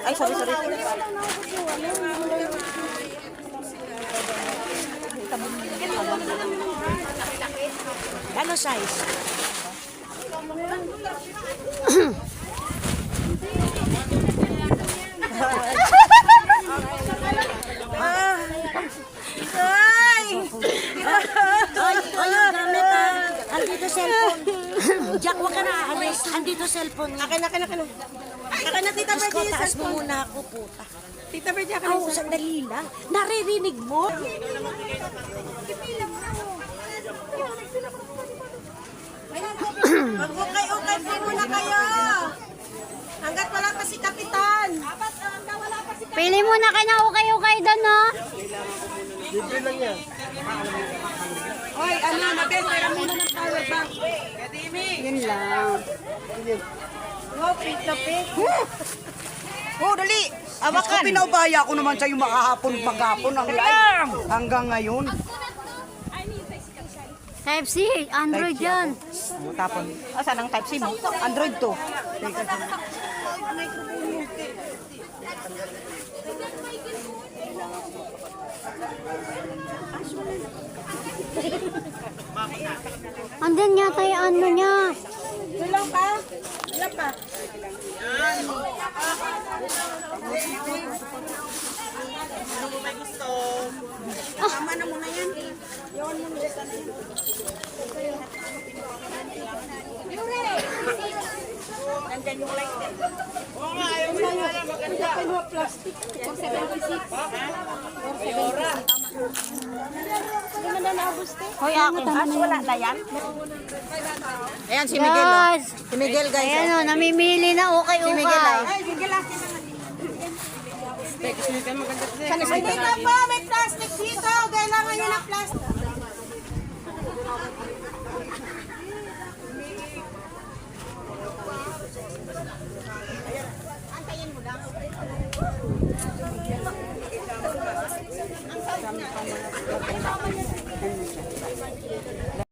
Ay, sorry. Ano size? Ay, yung gamit andito cellphone. Jack, wag ka na aalis. Andito cellphone. Akin na. Akin na, Tita Isko, Bertie. taas mo muna ako, puta. Tita Bertie, akin Oo, sandali lang. Naririnig mo? Mag-ukay-ukay po muna kayo. Hanggat wala pa si Kapitan. Pili mo na kayo na ukay-ukay doon, no? Hoy, ano, Mabel, pera muna ng power bank. Yun lang. Oh, pit. Oh, dali! Awakan! Pinaubaya ko naman sa'yo maghapon hanggang ngayon. Type C, Android yan. Tapon. Saan ang type C mo? Android to. Andun yata yung ano niya. Ilan pa? Tama na muna yan. Iwan mo na sa yan. Nandyan yung light din. Oo nga, ayaw mo na. Maganda. Yung plastic. 476. 476. Hindi man na naubos te. Hoy, ako. Wala na yan? Ayan si Miguel. Oh. Guys, Si Miguel, guys. ayan o, namimili na Si Miguel, ukay-ukay. Ay, bigyan lang. Ay, dito po, may plastic dito. Kailangan nyo ng plastic. Antayin mo lang. Ang